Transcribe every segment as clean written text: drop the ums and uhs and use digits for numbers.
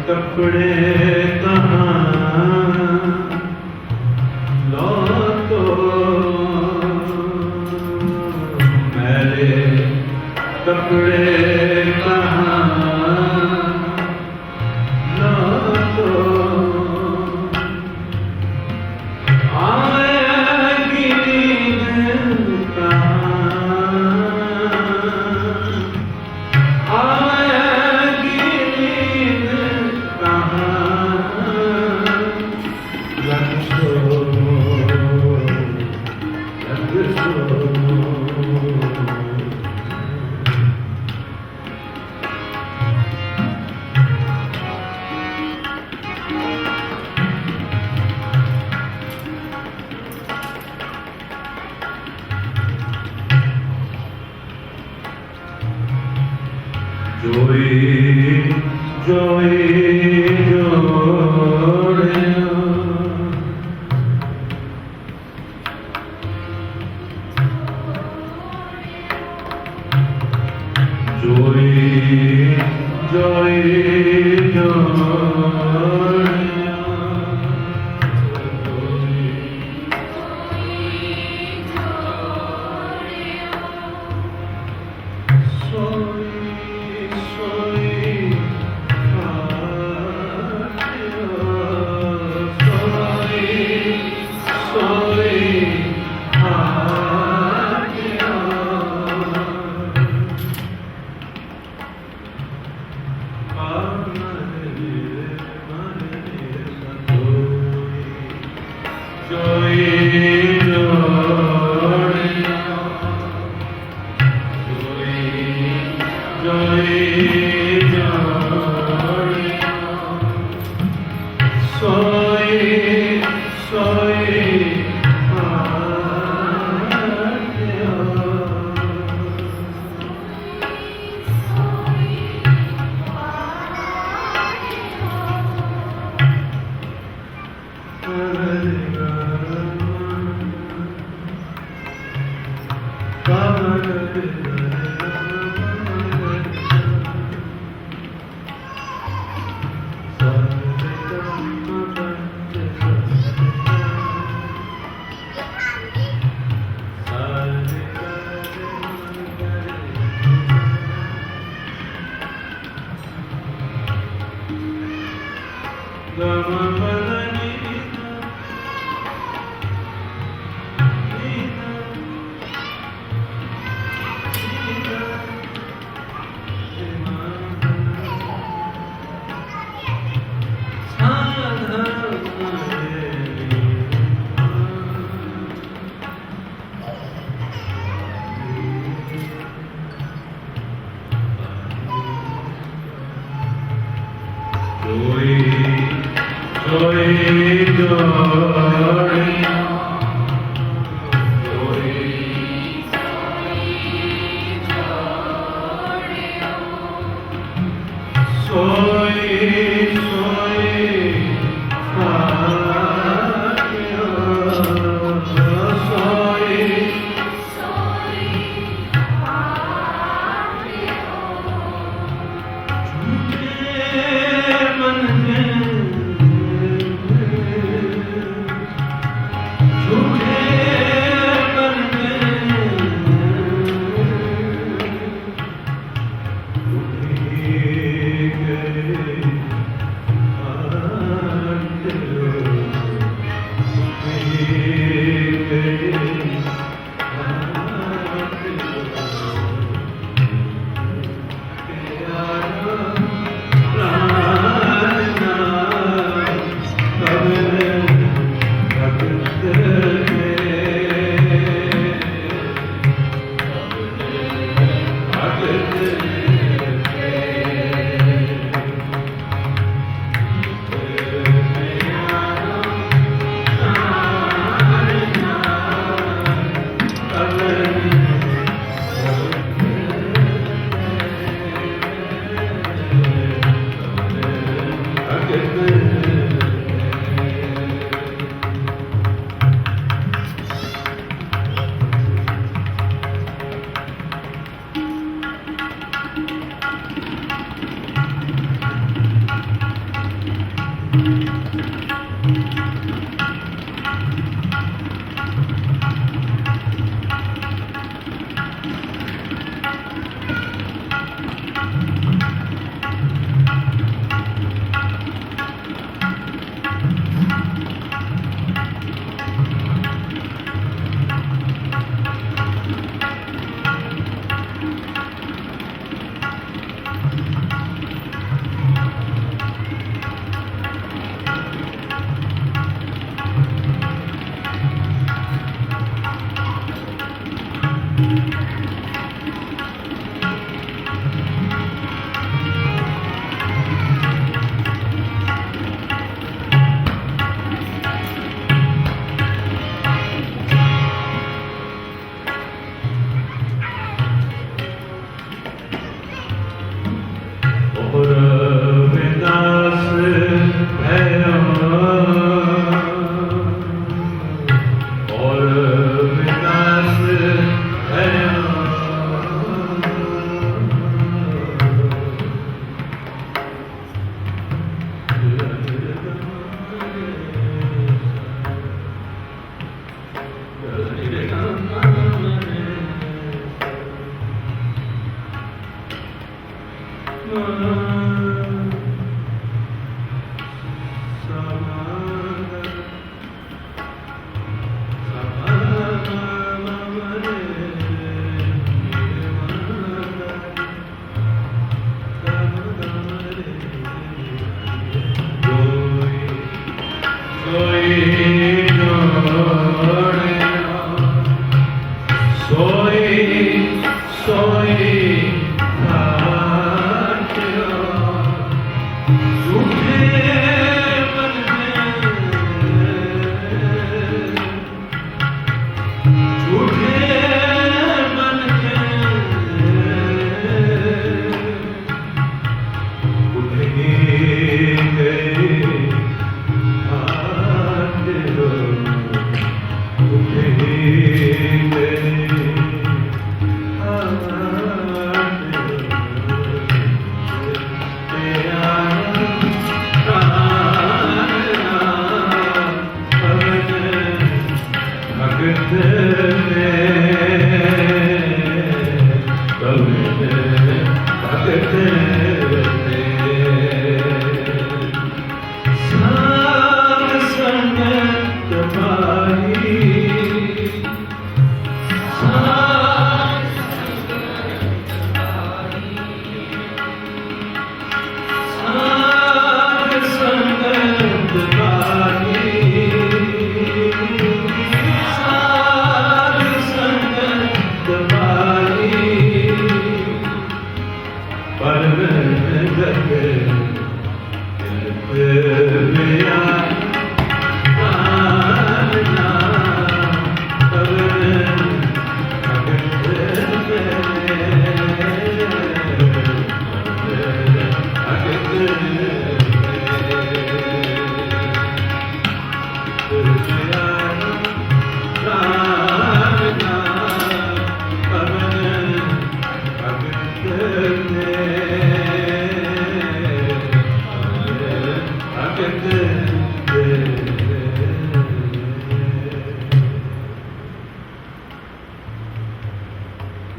कपड़े कहाँ लौटो मेरे कपड़े कहाँ लौटो आएगी नींद कहाँ आएगी नींद कहाँ लग सो जोई जोई जोड़ियो जोई जोई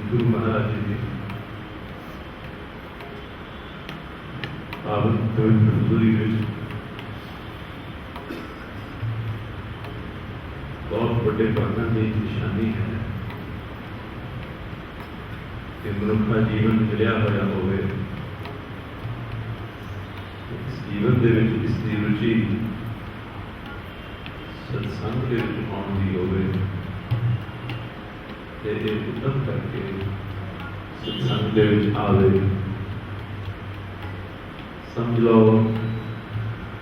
ਗੁਰੂ ਮਹਾਰਾਜ ਜੀ ਦੀ ਪਾਵਨ ਪਵਿੱਤਰ ਹਜ਼ੂਰੀ ਵਿੱਚ ਬਹੁਤ ਵੱਡੇ ਭਾਗਾਂ ਦੀ ਨਿਸ਼ਾਨੀ ਹੈ ਕਿ ਮਨੁੱਖਾ ਜੀਵਨ ਮਿਲਿਆ ਹੋਇਆ ਹੋਵੇ, ਇਸ ਜੀਵਨ ਦੇ ਵਿੱਚ ਇਸ ਦੀ ਰੁਚੀ ਸਤਸੰਗ ਦੇ ਵਿੱਚ ਆਉਣ ਦੀ ਹੋਵੇ ਤੇ ਇਹ ਉਦਮ ਕਰਕੇ ਸਤਸੰਗ ਦੇ ਵਿੱਚ ਆਵੇ। ਸਮਝ ਲਓ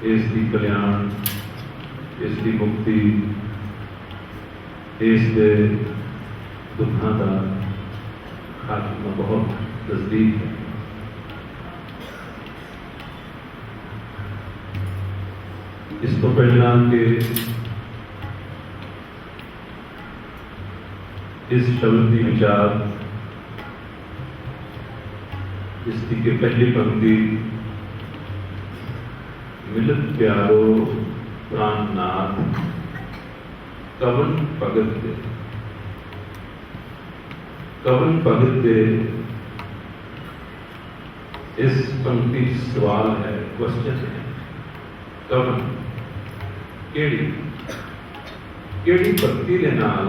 ਇਸ ਦੀ ਕਲਿਆਣ, ਇਸ ਦੀ ਮੁਕਤੀ, ਇਸ ਦੇ ਦੁੱਖਾਂ ਦਾ ਖਾਤਮਾ ਬਹੁਤ ਨਜ਼ਦੀਕ ਹੈ। ਇਸ ਤੋਂ ਪਹਿਲਾਂ ਕਿ ਇਸ ਸ਼ਬਦ ਦੀ ਵਿਚਾਰ, ਇਸ ਦੀ ਕਿ ਪਹਿਲੀ ਪੰਕਤੀ ਮਿਲਤ ਪਿਆਰੋ ਪ੍ਰਾਨਨਾਥ ਕਵਨ ਭਗਤ ਦੇ, ਕਵਨ ਭਗਤ ਦੇ ਇਸ ਪੰਕਤੀ ਸਵਾਲ ਹੈ, ਕੁਐਸਚਨ ਹੈ। ਕਵਨ ਕਿਹੜੀ ਕਿਹੜੀ ਭਗਤੀ ਦੇ ਨਾਲ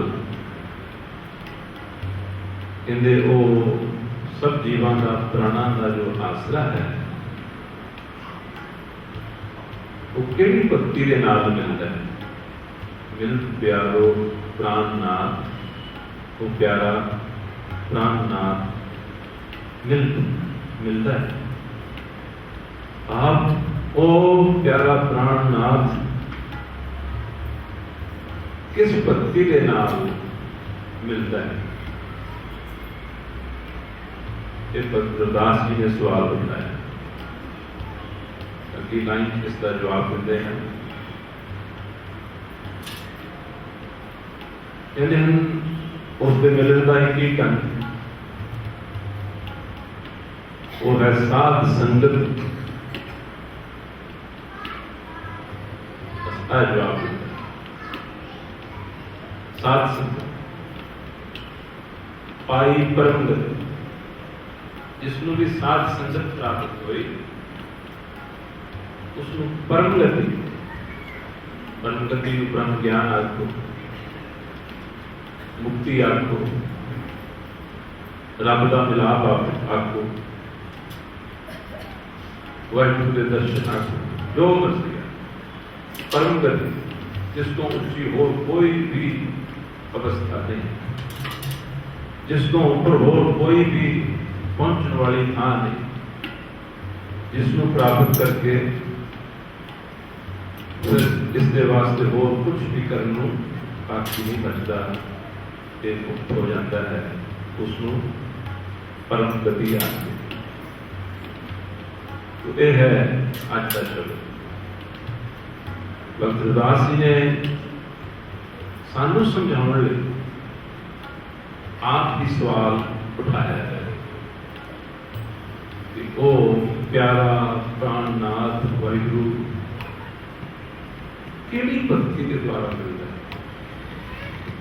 ਕਹਿੰਦੇ ਉਹ ਸਭ ਜੀਵਾਂ ਦਾ ਪ੍ਰਾਣਾਂ ਦਾ ਜੋ ਆਸਰਾ ਹੈ ਉਹ ਕਿਹੜੀ ਭਗਤੀ ਦੇ ਨਾਲ ਮਿਲਦਾ ਹੈ। ਮਿਲਤ ਪਿਆਰੋ ਪ੍ਰਾਨਨਾਥ, ਉਹ ਪਿਆਰਾ ਪ੍ਰਾਨਨਾਥ ਮਿਲਦਾ ਹੈ। ਆਪ ਉਹ ਪਿਆਰਾ ਪ੍ਰਾਨਨਾਥ किस भक्ति के नाम मिलता है? ये भद्रदास जी ने सवाल उठाया। अगली लाइन इसका जवाब देते हैं। उसके मिलने का एक ही ढंग वो है साध संगत। जवाब साध संगत पाई परमगत। जिसनों भी साध संगत प्राप्त हुई उसनों परम गति ब्रह्म ज्ञान आखो, मुक्ति आखो, रब का मिलाप आखो, वाहिगुरू के दर्शन आखो, जो मर्जी है परम गति जिसको ऊंची हो कोई भी अवस्था नहीं, जिसको ऊपर हो कोई भी पहुंचने वाली थां नहीं, जिसको प्राप्त करके इसके वास्ते हो कुछ भी करने बाकी नहीं बचता, ये मुक्त हो जाता है, उसको परम गति आती। तो यह है आज का शब्द। भगत रविदास जी ने सानू समझाने लिए आप ही सवाल उठाया है कि ओ प्यारा प्राणनाथ वाहिगुरू केड़ी भक्ति के द्वारा मिलता है।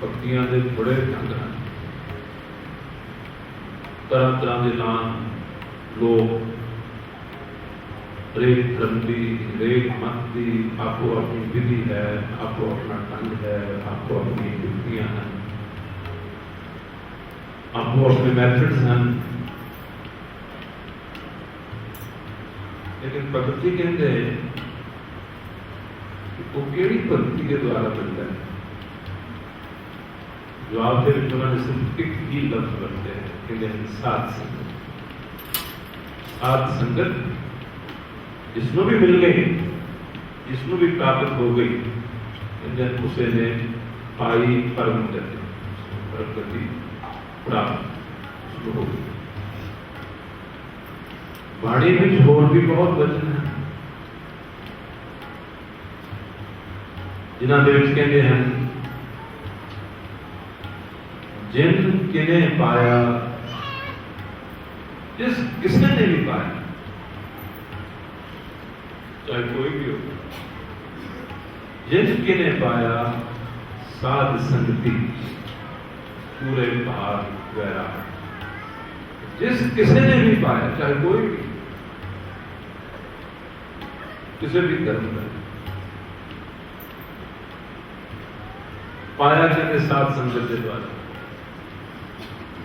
भक्तियां के बड़े ढंग हैं, तरह तरह के नाम लोग हरेक धर्म की हरेक मत की आपको अपनी विधि है, आपको अपना ढंग है, आपको अपनी युक्तियां हैं, आपको अपने मैथड्स हैं। लेकिन भगत जी कहते हैं वो केड़ी भक्ति के द्वारा मिलता है। जवाब के उन्होंने सिर्फ एक ही लफ्ज बनते हैं, कहते हैं साध संगत। साध संगत जिसनों भी मिल गई, जिसनों भी प्राप्त हो गई, उसे ने पाई परम गति, परम गति प्राप्त हो गई। वाणी में और भी बहुत वचन है जिन्होंने कहते हैं जिन किने पाया, जिस किसने ने भी पाया, चाहे कोई भी हो, जिन किने पाया साध संगति पूरे भाग वैराग। जिस किसी ने भी पाया, चाहे कोई भी किसी भी धर्म का पाया, कहते साध संगत के द्वारा।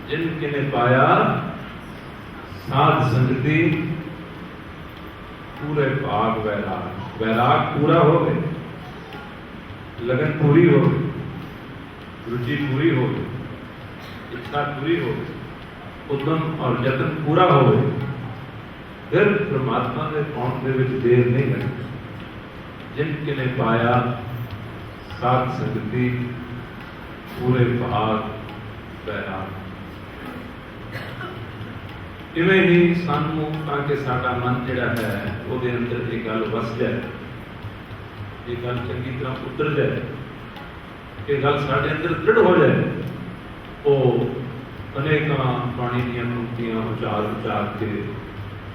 जिनके ने पाया साध संगति पूरे भाग वैराग। वैराग पूरा हो गए, लगन पूरी हो गई, रुचि पूरी हो गई, इच्छा पूरी हो गई, उद्यम और यत्न पूरा हो गए, फिर परमात्मा के पहुंचने में देर नहीं लगती। जिनके ने पाया साध संगति पूरे भाग वैराग। इवें ही सानू ताकि साडा मन जिहड़ा है ਉਹਦੇ अंदर ये गल वस जाए, ये गल चंगी तरह उतर जाए, ये गल साडे अंदर दृढ़ हो जाए। वो अनेकों बाणी दीयां पंक्तियां उचार उचार के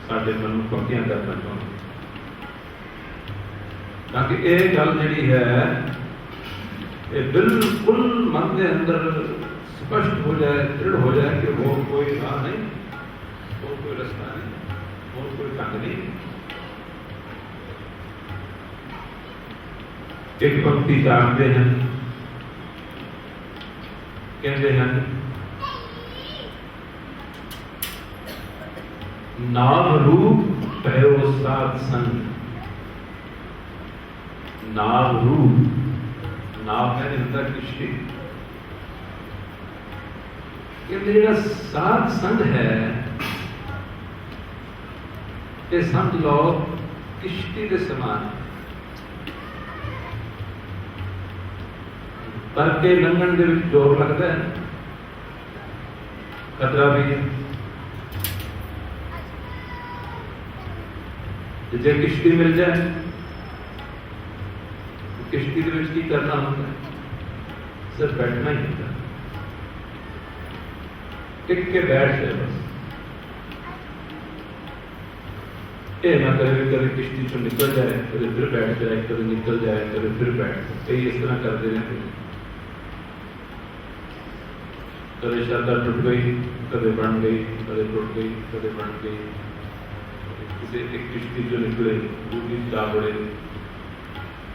साडे मन नूं पक्कियां करना चाहुंदे, ताकि ये गल जिहड़ी है ये बिल्कुल मन के अंदर स्पष्ट हो जाए, दृढ़ हो जाए कि वो कोई राह नहीं, वो कोई रास्ता नहीं, वो कोई ढंग नहीं। एक पंक्ति जानते हैं, कहते हैं नाम रूप भयो साध संग। नाम रूप, नाम है निरंतर किश्ती, ये मेरा साध संग है, ये समझ लो किश्ती के समान है। करके लंघन के जोर लगता है, खतरा भी है। जे किश्ती मिल जाए, किश्ती के की करना होता है, सिर्फ बैठना ही होता है, टिक के बैठ जाए बस। ये ना करे कभी किश्ती से निकल जाए, कभी फिर बैठ जाए, कभी निकल जाए, कभी फिर बैठ जाए, कई इस तरह करते रहते हैं। कभी श्रद्धा टूट गई, कदे बन गई, कदे टुट गई, कदे बन गई। किसी एक किश्ती जो निकले दूसरी जा बड़े,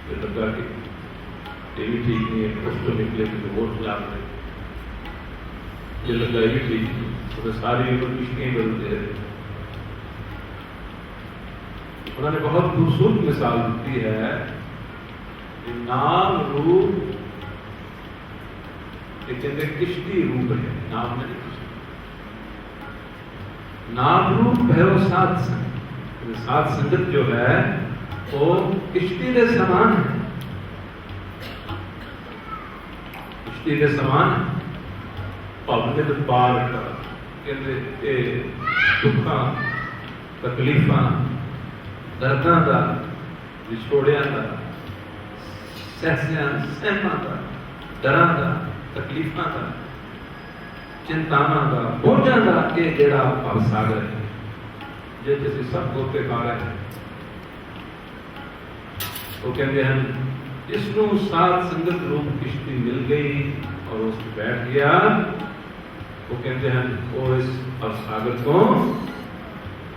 फिर लगा कि ये भी ठीक नहीं है, उस तो निकले किसी और जा बड़े, ये लगा ये भी ठीक नहीं, तो सारी उम्र किश्तियाँ बदलते रहे। उन्होंने बहुत खूबसूरत मिसाल दी है कि नाम रूप एक कहते किश्ती रूप है, नाम नहीं किश्ती। नाम रूप है वो सात संगत, सात संगत जो है वो किश्ती के समान है, किश्ती के समान पवित्र पार कहते दुखा तकलीफा दर्दां का विछोड़ियां का सहसियां सहमां का डरां का तकलीफां का चिंतावां का बोझां का ये जेड़ा भवसागर है जे तुसीं सब धोखे खा रहे हैं। वो कहते हैं इसनों सात संगत रूप किश्ती मिल गई और उस पर बैठ गया। वो कहते हैं वो इस भवसागर को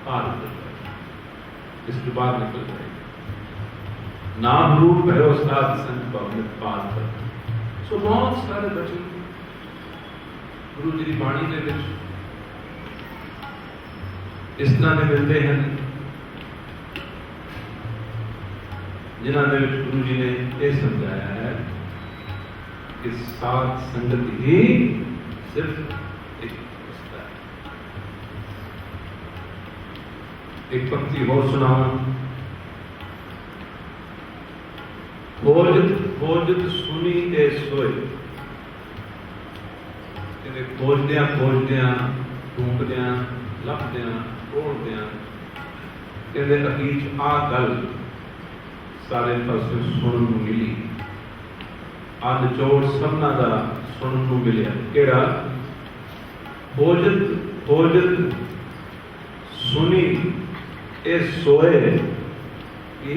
पार कर जाए, इसके बाद निकल जाएगा। नाम रूप है वो सात संगत को अपने पार कर। सो बहुत सारे बचन गुरु जी की बाणी के विच इस तरह के मिलते हैं जिन्होंने गुरु जी ने यह समझाया है कि सात संगत ही सिर्फ एक रास्ता है। एक पंक्ति और सुनाऊं। खोजत खोजत सुनी ते सोए, खोजद्या खोजद्या ढूंढद्या लभद्या ढूंढद्या कहते अखीर आ गल सारे पासे सुनन नूं मिली। आ निचोड़ सबना दा सुनन नूं मिलिया। केड़ा खोजत खोजत सुनी ए सोए कि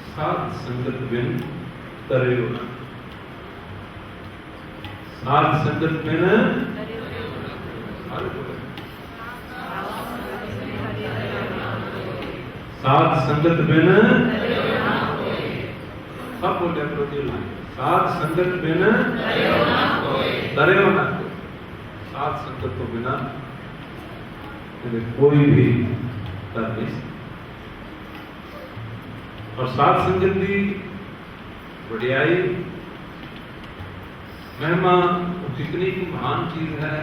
सात संगत बिन तरियो ना। सात संगत बिन सात संगत बिन सब बोले प्रोटीन सात संगत बिन तरियो ना। सात संगत को बिना कोई भी तर नहीं सकता। और सात संगत की वडियाई महिमा कितनी महान चीज है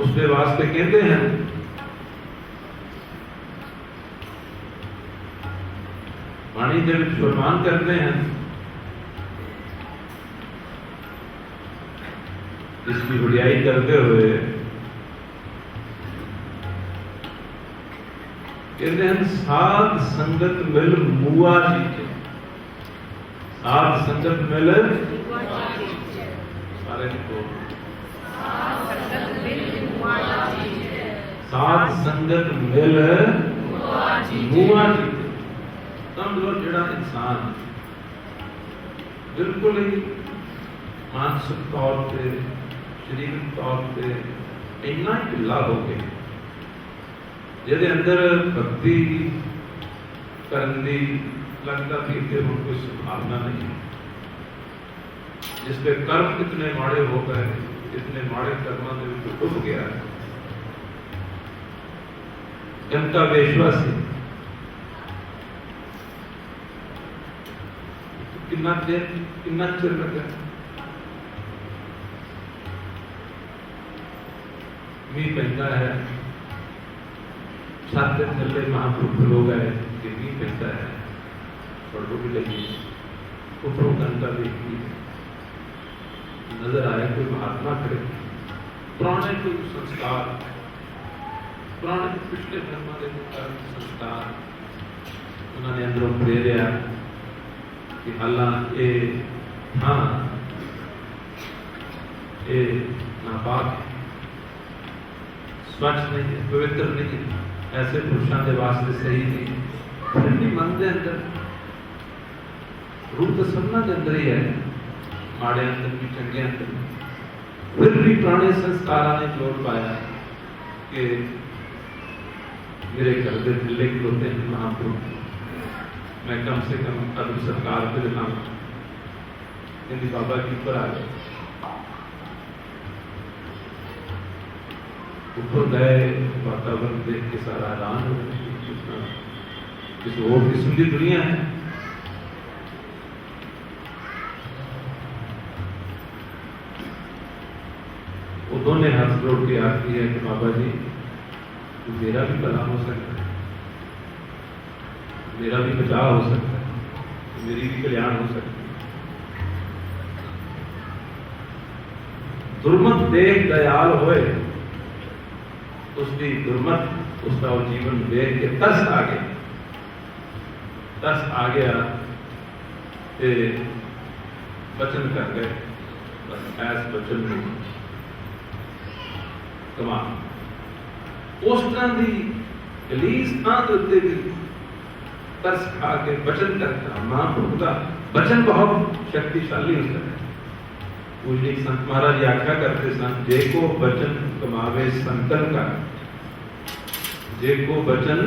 उसके वास्ते कहते हैं वाणी जब फरमान करते हैं इसकी वडियाई करते हुए कहते हैं सात संगत मिल मुआ जीते। सात संगत मिल सारे को सात संगत मिल मुआ जीते। समझ लो जेड़ा इंसान बिल्कुल ही मानसिक तौर पर शरीरक तौर पर इन्ना ढिला हो गया जिहदे अंदर भक्ति करने की लगता कि इतने हम कोई संभावना नहीं। जिसके कर्म इतने माड़े हो गए, इतने माड़े कर्मों में डूब गया है। जनता विश्वासी कितना चिर लगा मीह पैंदा है छत थले महापुरुष लोग है कि मीह पैंदा है और रुक लगी उपरों घंटा देखी नजर आया कोई महात्मा खड़े पुराने कोई संस्कार पुराने पिछले धर्म के संस्कार उन्होंने अंदरों प्रेरिया कि हालांकि हाँ ये नापाक स्वच्छ नहीं है, पवित्र नहीं है, ऐसे पुरुषों के वास्ते सही नहीं। फिर भी मन के अंदर रूप तो सबना के अंदर ही है, माड़े अंदर भी चंगे अंदर फिर भी पुराने संस्कारां ने जोर पाया कि मेरे घर के थल्ले खलोते हैं महापुरुष, मैं कम से कम अदब सरकार के दिखा कहती बाबा जी ऊपर आ गए। ऊपर गए, वातावरण देख के सारा हैरान हो गया, किसी और किस्म की दुनिया है। वो दोनों हाथ जोड़ के आती है कि बाबा जी मेरा भी भला हो सकता है, मेरा भी बचाव हो सकता है, मेरी भी कल्याण हो सकता है। दुर्मत देख दयाल होए, उसकी दुर्मत उसका वो जीवन देख के तरस आ गया कि वचन कर गए, बस ऐस वचन नहीं कमा उस तरह की गलीस थां के उत्ते भी तरस खा के वचन करता। महापुरुष का वचन बहुत शक्तिशाली होता है। पूजनी संत महाराज आख्या करते सन, जे को वचन कमावे संतन का, जे को वचन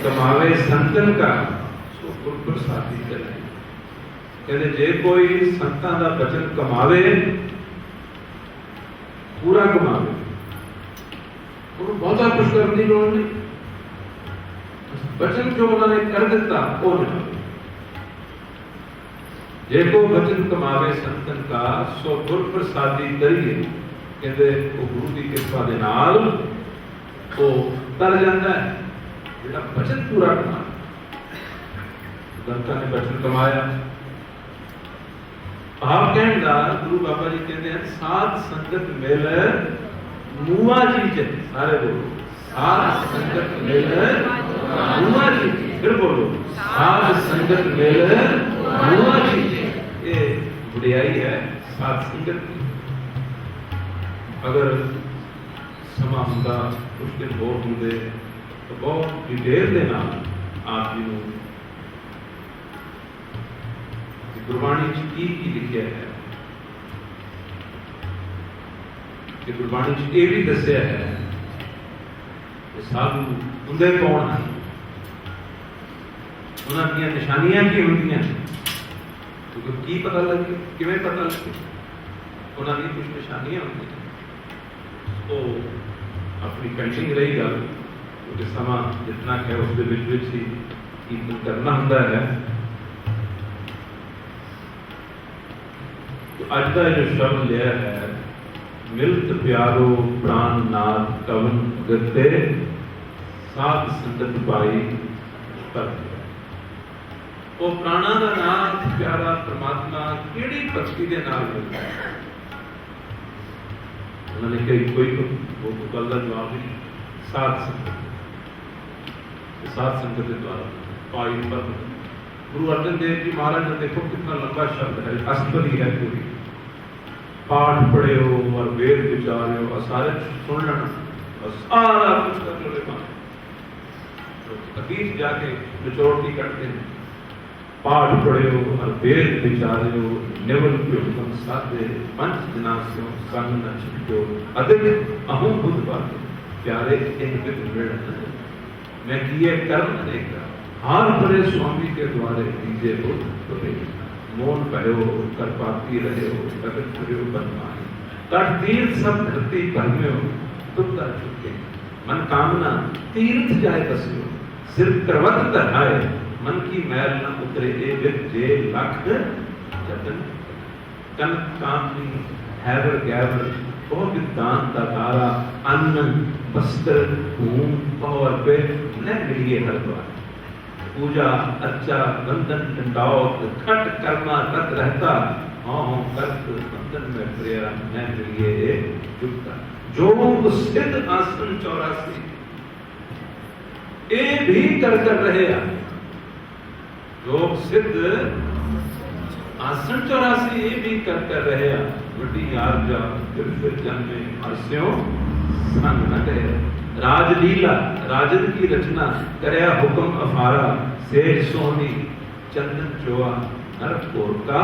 कमावे संतन का सो गुर प्रसादी करे। कहते जे कोई संतां दा वचन कमावे, पूरा कमावे, उन्होंने बहुता कुछ करने की लोड़ नहीं, वचन जो उन्होंने कर दिता वो मिला। जे को वचन कमावे संतन का सो गुर प्रसादी करिए। कहते वो गुरु की कृपा के नाल वो तर जाता है जेड़ा वचन पूरा कमा। संतां ने वचन कमाया। आप कहना गुरु बाबा जी कहते हैं साध संगत मेल मुआ जी, सारे बोलो साध संगत मेल मुआ जी, फिर बोलो साध संगत मेल मुआ जी। ये बुढ़ियाई है साध संगत की। अगर समा होंदा मुश्किल हो होंदे तो बहुत डिटेल के नाल आप जी नूं गुरबाणी च की लिखिया है कि गुरबाणी च ये भी दसिया है कि साधु हुंदे कौन हैं, उन्हां दी निशानियां की होंदियां, क्योंकि की पता लगे, किवें पता लगे, उन्हां दी कुछ निशानियां होंदियां। तो अपनी पेंटिंग रही गल, क्योंकि समा जितना है उसके विच ही कीर्तन करना होंदा है। तो अज का जो शब्द लिया है, मिलत प्यारो प्राण नाथ कवन गते साध संगत पाई कर। वो प्राणा का नाथ प्यारा परमात्मा केड़ी भक्ति के नाल मिलता है। उन्होंने कही कोई वो गल का जवाब नहीं, साध संगत, साध संगत के द्वारा पाई पर। गुरु अर्जन देव जी महाराज ने देखो कितना लंबा शब्द है, अस्तरी है पूरी। पाठ पढ़े हो और वेद विचारे हो और सारे सुन लेना और सारा कुछ कर लो लेना। अतीत जाके निचोड़ की करते हैं। पाठ पढ़े हो और वेद विचारे हो, निवल प्योम साधे पंच दिनास्यों संग न छिपो अधिक अहू बुद्ध बात प्यारे इन विद मिलन मैं किए कर्म अनेक हार भरे स्वामी के द्वारे दीजे बुद्ध तो मौन भयो कर पाती रहे हो जगत करो बनवाई तट तीर्थ सब धरती भर में हो तुमता चुके मन कामना तीर्थ जाए बसियो सिर करवत तराए मन की मैल न उतरे ए विद जे लख जतन कन कामनी हैवर गैवर ओ विद्वान का तारा अन्न वस्त्र भूम और पे न मिलिए हर द्वार पूजा अर्चा बंधन दंडाओत खट कर्मा रत रहता हाँ कर्त बंधन में प्रेरा न मिलिए जुटता जो सिद्ध आसन 84 ए भी कर रहे योग सिद्ध आसन 84 ये भी कर रहे वड्डी आरजा फिर जन्मे हर्ष्यों संग न करे राजलीला राजन की रचना करया हुक्म अफारा सेठ सोनी चंदन चोआ नरकोर का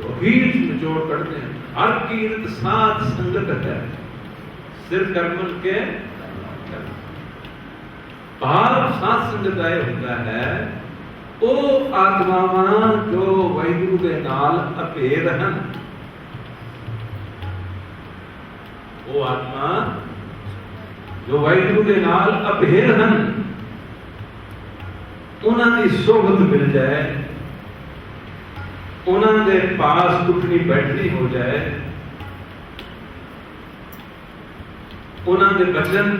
तो अखीर निचोड़ करते हैं। हर कीर्त साथ संगत है, सिर कर्मन के भाव साथ संगत आए होता है। ਉਹ ਆਤਮਾਵਾਂ ਜੋ ਵਾਹਿਗੁਰੂ ਦੇ ਨਾਲ ਅਭੇਦ ਹਨ, ਉਹ ਆਤਮਾ ਜੋ ਵਾਹਿਗੁਰੂ ਦੇ ਨਾਲ ਅਭੇਦ ਹਨ, ਉਹਨਾਂ ਦੀ ਸੋਭਤ ਮਿਲ ਜਾਏ, ਉਹਨਾਂ ਦੇ ਪਾਸ ਉੱਠਣੀ ਬੈਠਣੀ ਹੋ ਜਾਏ, ਉਹਨਾਂ ਦੇ ਬਚਨ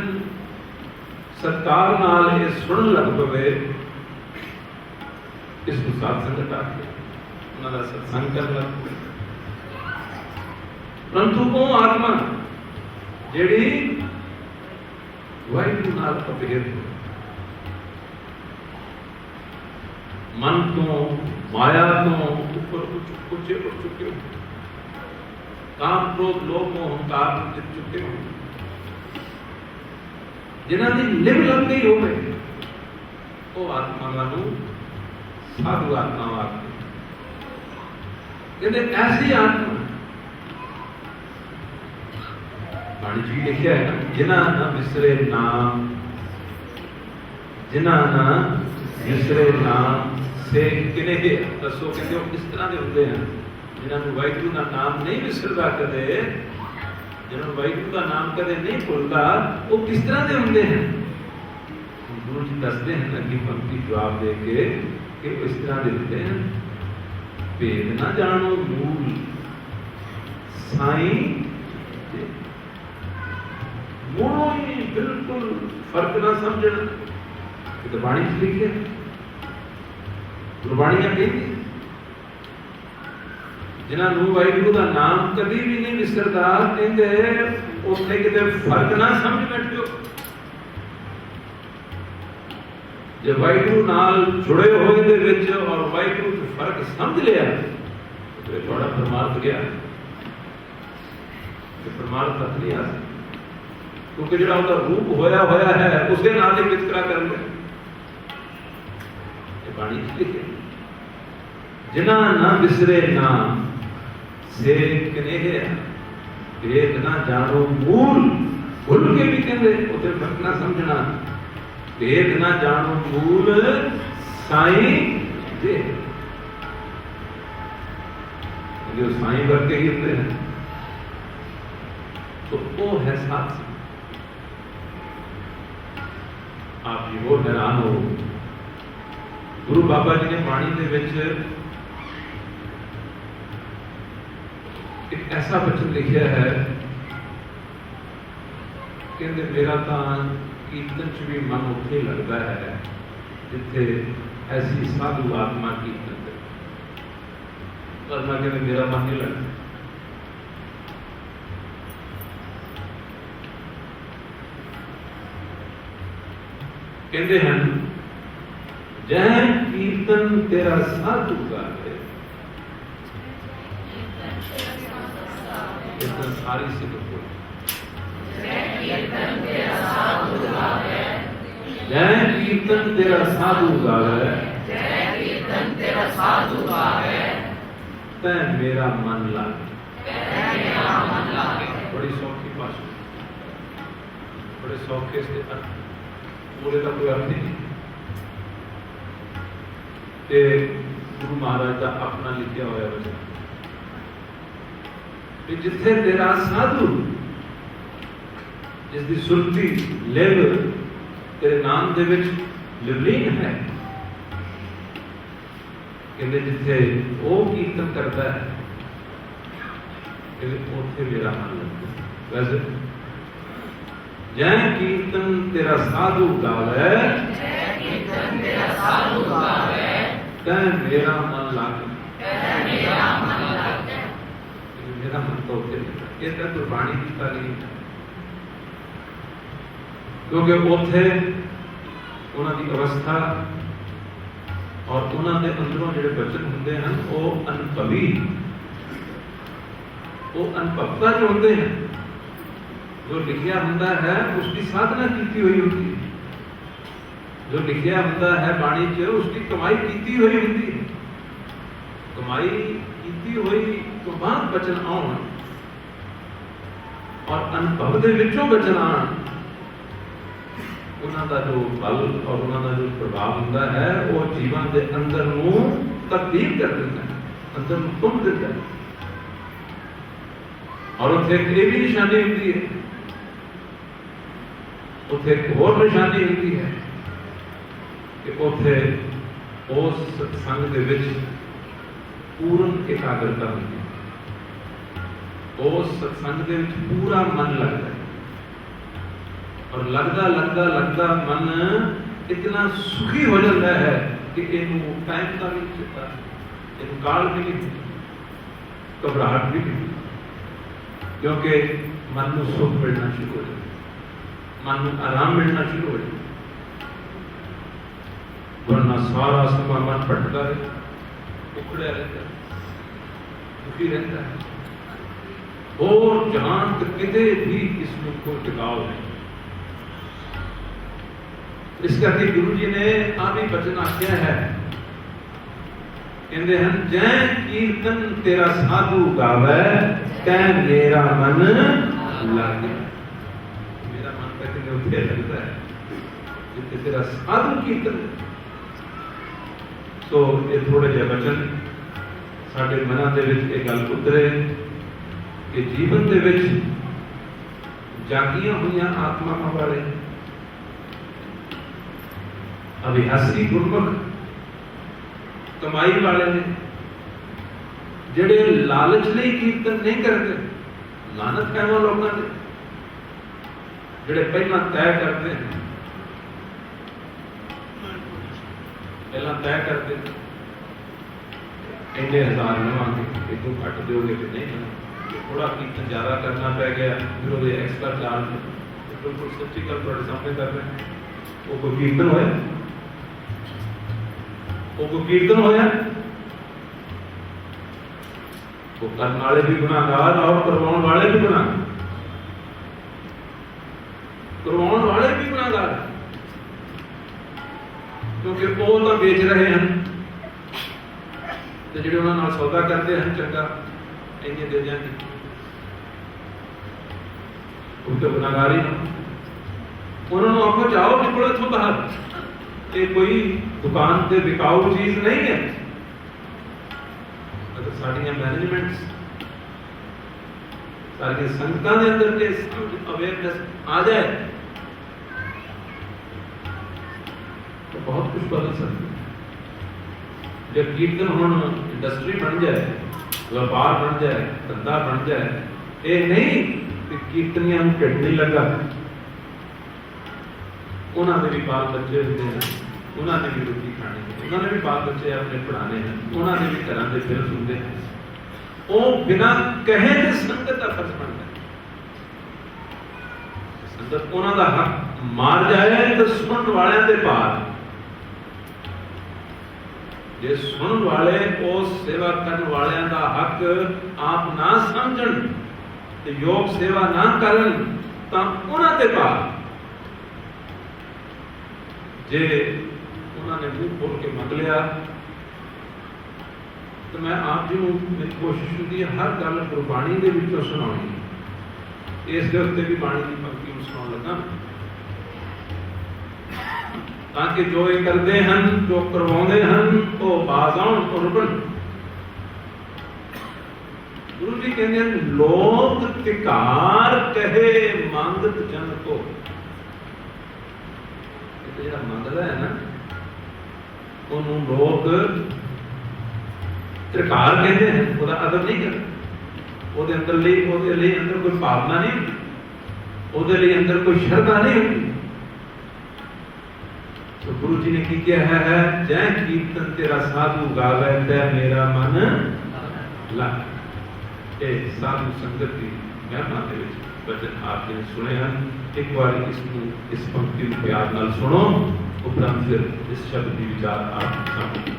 ਸਤਿਕਾਰ ਨਾਲ ਇਹ ਸੁਣਨ ਲੱਗ ਪਵੇ, ਇਸ ਨੂੰ ਸਾਧ ਸੰਗਤ ਆਖਦੇ, ਉਹਨਾਂ ਦਾ ਸਤਸੰਗ ਕਰਨ ਲੱਗ ਪਵੇ। ਪਰੰਤੂ ਉਹ ਆਤਮਾ ਜਿਹੜੀ ਵਾਹਿਗੁਰੂ ਨਾਲ ਅਭੇਦ ਹੋ, ਮਨ ਤੋਂ ਮਾਇਆ ਤੋਂ ਉੱਪਰ ਉੱਚੇ ਉੱਠ ਚੁੱਕੇ ਹੋ, ਕਾਮ ਕ੍ਰੋਧ ਲੋਭ ਮੋਹ ਹੰਕਾਰ ਨੂੰ ਜਿੱਤ ਚੁੱਕੇ ਹੋ, ਜਿਨ੍ਹਾਂ ਦੀ ਲਿਵ ਲੱਗ ਗਈ ਹੋਵੇ, ਉਹ ਆਤਮਾਵਾਂ ਨੂੰ ਸਾਧੂ ਆਤਮਾ ਆਖਦੇ। ਕਹਿੰਦੇ ਐਸੀ ਆਤਮਾ, ਬਾਣੀ ਜੀ ਲਿਖਿਆ ਹੈ ਨਾ, ਜਿਨ੍ਹਾਂ ਨਾ ਵਿਸਰੇ ਨਾਮ, ਜਿਨ੍ਹਾਂ ਨਾ ਵਿਸਰੇ ਨਾਮ ਸੇ ਕਿਨੇ ਦੱਸੋ। ਕਹਿੰਦੇ ਉਹ ਕਿਸ ਤਰ੍ਹਾਂ ਦੇ ਹੁੰਦੇ ਹਨ, ਜਿਨ੍ਹਾਂ ਨੂੰ ਵਾਹਿਗੁਰੂ ਦਾ ਨਾਮ ਨਹੀਂ ਵਿਸਰਦਾ ਕਦੇ, ਜਿਹਨਾਂ ਨੂੰ ਵਾਹਿਗੁਰੂ ਦਾ ਨਾਮ ਕਦੇ ਨਹੀਂ ਭੁੱਲਦਾ, ਉਹ ਕਿਸ ਤਰ੍ਹਾਂ ਦੇ ਹੁੰਦੇ ਹਨ। ਗੁਰੂ ਜੀ ਦੱਸਦੇ ਹਨ ਅੱਗੇ ਪੰਕਤੀ ਜਵਾਬ ਦੇ ਕੇ ਕਿ ਉਹ ਇਸ ਤਰ੍ਹਾਂ ਦੇ ਹੁੰਦੇ ਹਨ। ਭੇਦ ਨਾ ਜਾਣੋ ਮੂਲ ਸਾਈਂ, ਮੂਲੋਂ ਹੀ ਬਿਲਕੁਲ ਫਰਕ ਨਾ ਸਮਝਣ। ਇਹ ਬਾਣੀ ਚ ਲਿਖਿਆ, ਗੁਰਬਾਣੀ ਕਹਿੰਦੀ ਜਿਨ੍ਹਾਂ ਨੂੰ ਵਾਹਿਗੁਰੂ ਦਾ ਨਾਮ ਕਦੀ ਵੀ ਨਹੀਂ ਵਿਸਰਦਾ, ਕਹਿੰਦੇ ਉੱਥੇ ਕਿਤੇ ਫਰਕ ਨਾ ਸਮਝ ਬੈਠਿਓ। ਜੇ ਵਾਹਿਗੁਰੂ ਨਾਲ ਜੁੜੇ ਹੋਏ ਦੇ ਵਿੱਚ ਔਰ ਵਾਹਿਗੁਰੂ ਚ ਫਰਕ ਸਮਝ ਲਿਆ ਤੇ ਤੁਹਾਡਾ ਪਰਮਾਰਥ ਗਿਆ, ਤੇ ਪਰਮਾਰਥ ਤੱਕ ਨਹੀਂ ਆ ਸਕਦਾ, ਕਿਉਂਕਿ ਜਿਹੜਾ ਉਹਦਾ ਰੂਪ ਹੋਇਆ ਹੋਇਆ ਹੈ ਉਸੇ ਨਾਲ ਹੀ ਵਿਤਕਰਾ ਕਰਨਾ। ਇਹ ਬਾਣੀ ਚ ਲਿਖਿਆ, ਜਿਨ੍ਹਾਂ ਨਾ ਵਿਸਰੇ ਨਾਮ ਸੇ ਕਨੇਹਿਆ, ਭੇਦ ਨਾ ਜਾਣੋ ਮੂਲ। ਭੁੱਲ ਕੇ ਵੀ ਕਹਿੰਦੇ ਉੱਥੇ ਫਰਕ ਨਾ ਸਮਝਣਾ, ਭੇਦ ਨਾ ਜਾਣੋ ਮੂਲ ਸਾਈਂ ਦੇ। ਜੋ ਸਾਈਂ ਵਰਗੇ ਹੀ ਹੁੰਦੇ ਨੇ, तो वो है साथ। आप जी वो हैरान हो, गुरु बाबा जी ने बाणी दे विच एक ऐसा वचन लिखा है, कहते मेरा तो कीर्तन च भी मन उत्थे लगता है जिथे ऐसी साधु आत्मा कीर्तन करे, पर मैं कहते मेरा मन नहीं लगता। कहते हैं जय कीर्तन तेरा साधु गावे, कीर्तन सारी सिद्ध हो, जय कीर्तन तेरा साधु गावे, जय कीर्तन तेरा साधु गावे, जय कीर्तन तेरा साधु गावे, तै मेरा मन लागे, तै मेरा मन लागे। बड़ी सौखी भाषा, बड़े सौखे से अर्थ, पूरे का कोई अर्थ नहीं। ते गुरु महाराज का अपना लिखा हुआ वचन, जिथे तेरा साधु, जिसकी सुरती लिव तेरे नाम दे विच लिवलीन है, कहते जिथे वो कीर्तन करता है उथे मेरा मन लगता। वैसे जय कीर्तन तेरा साधु गावे, जय कीर्तन तेरा साधु गावे, तै मेरा मन लागे, तै मेरा मन लागे। मेरा मन तो उसे लगता, ये तो गुरबाणी की तालीम है, क्योंकि उथे उन्हां दी अवस्था और उन्हां दे अंदरों जिहड़े वचन हुंदे हन वो अनुभवी, वो अनुभवता जो हुंदे हैं, जो लिखिया होता है उसकी साधना की हुई होती है, जो लिखिया होता है बाणी च उसकी कमाई की हुई होती है। कमाई ਕੀਤੀ ਹੋਈ ਤੋਂ ਬਾਅਦ ਬਚਨ ਆਉਣ ਔਰ ਅਨੁਭਵ ਦੇ ਵਿੱਚੋਂ ਬਚਨ ਆਉਣ, ਉਹਨਾਂ ਦਾ ਜੋ ਬਲ ਔਰ ਉਹਨਾਂ ਦਾ ਜੋ ਪ੍ਰਭਾਵ ਹੁੰਦਾ ਹੈ ਉਹ ਜੀਵਨ ਦੇ ਅੰਦਰ ਨੂੰ ਤਬਦੀਲ ਕਰ ਦਿੰਦਾ ਹੈ, ਅੰਦਰ ਨੂੰ ਤੁਮ ਦਿੰਦਾ ਹੈ। ਔਰ ਉੱਥੇ ਇੱਕ ਇਹ ਵੀ ਨਿਸ਼ਾਨੀ ਹੁੰਦੀ ਹੈ, ਉੱਥੇ ਇੱਕ ਹੋਰ ਨਿਸ਼ਾਨੀ ਹੁੰਦੀ ਹੈ ਕਿ ਉੱਥੇ ਉਸ ਸਤਸੰਗ ਦੇ ਵਿੱਚ ਪੂਰਨ ਇਕਾਗਰਤਾ ਹੁੰਦੀ ਹੈ, ਉਸ ਸਤਸੰਗ ਦੇ ਵਿੱਚ ਪੂਰਾ ਮਨ ਲੱਗਦਾ ਹੈ ਔਰ लगदा मन इतना सुखी हो जाता है कि इनू टाइम का भी नहीं चलता, इनू काल भी नहीं, घबराहट भी नहीं, क्योंकि मन को सुख मिलना शुरू हो जाए, मन को आराम मिलना शुरू हो जाए। वरना सारा समय मन भटका रहे, उखड़िया रहता है, दुखी रहता है और जहां तक किते भी इसमें कोई टिकाव नहीं। इस करके गुरु जी ने आ भी बचन आख्या है, कहते हैं जै कीर्तन तेरा साधु गावे कै मेरा मन लागे। मेरा मन कहते उठे लगता है जितने तेरा साधु कीर्तन। तो ये थोड़े जे बचन साडे मनां दे विच इह गल उतरे कि जीवन दे विच जागियां हुई आत्मावां वाले अभिहासी गुरमुख कमाई वाले ने जिहड़े लालच लई कीर्तन नहीं करते, लानत है वो लोगों ने जिहड़े पहला तय करते हैं, पहला तय करते इन्ने हजार लवांगे, इतों घट दोगे कि नहीं, थोड़ा कीर्तन ज्यादा करना पै गया फिर वो एक्स्ट्रा चार्ज। बिल्कुल सच्ची गल तुहाडे सामने कर रहे हैं, वो कोई कीर्तन होया, वो कोई कीर्तन होया, वो करने वाले भी गुनाहगार और करवाने वाले भी गुनाहगार, करवाने वाले भी गुनाहगार, क्योंकि वो तो बेच रहे हैं तो जिहड़े उन्हां नाल सौदा करते हैं चंगा इन्ने दे जाएंगे, उनके गुनाहगार ही उन्होंने आखो जाओ निकलो इथों बाहर, ये कोई दुकान से बिकाऊ चीज नहीं है। अगर साड़ियां मैनेजमेंट सारी संगतां दे अंदर के अवेयरनेस आ जाए तो बहुत कुछ बदल सकता है। जब कीर्तन हुण इंडस्ट्री बन जाए, व्यापार बन जाए, धंधा बन जाए, ये नहीं कि कीर्तनियां नूं ढिड नहीं लगा, उन्होंने भी बाल बच्चे होते हैं, उन्होंने भी रोटी खानी है, उन्होंने भी बाल बच्चे अपने पढ़ाने हैं, उन्होंने भी घर के फिर सुनते हैं, वो बिना कहे तो संगत का फर्ज बनता है। संगत उन्होंने हक मार जाए तो सुन वाले के पार, जे सुन वाले उस सेवा करने वाले का हक आप ना समझन तो योग सेवा ना करन तो उन्होंने पार। जे उन्होंने मुंह खोल के मंग लिया तो मैं आप जी मेरी कोशिश होती है हर गल गुरबाणी के विचों सुनानी, इस उत्ते भी बाणी की पंक्ति सुना लगा ताकि जो ये करते हैं जो करवाते हैं वो बाज आउण और रुकण। गुरु जी कहते हैं लोक तिकार कहे मंगत जन को, ਜਿਹੜਾ ਮੰਗਦਾ है ना ਉਹਨੂੰ ਲੋਕ त्रिकार कहते हैं, ਉਹਦਾ ਅਦਬ नहीं करते, ਉਹਦੇ ਅੰਦਰ ਲਈ ਉਹਦੇ ਲਈ ਅੰਦਰ ਕੋਈ ਭਾਵਨਾ नहीं ਹੁੰਦੀ, ਉਹਦੇ ਲਈ ਅੰਦਰ ਕੋਈ ਸ਼ਰਧਾ नहीं ਹੁੰਦੀ। तो गुरु जी ने की किया है जय कीर्तन तेरा साधु गावे तै मेरा मन लागे। ਇਹ ਸਾਧੂ ਸੰਗਤ ਦੀ ਮਹਿਮਾ ਦੇ ਵਿੱਚ बचन आपने सुने हैं। एक बार इस पंक्ति को प्यार नाल सुनो, उपरांत फिर इस शब्द की विचार आप सामने।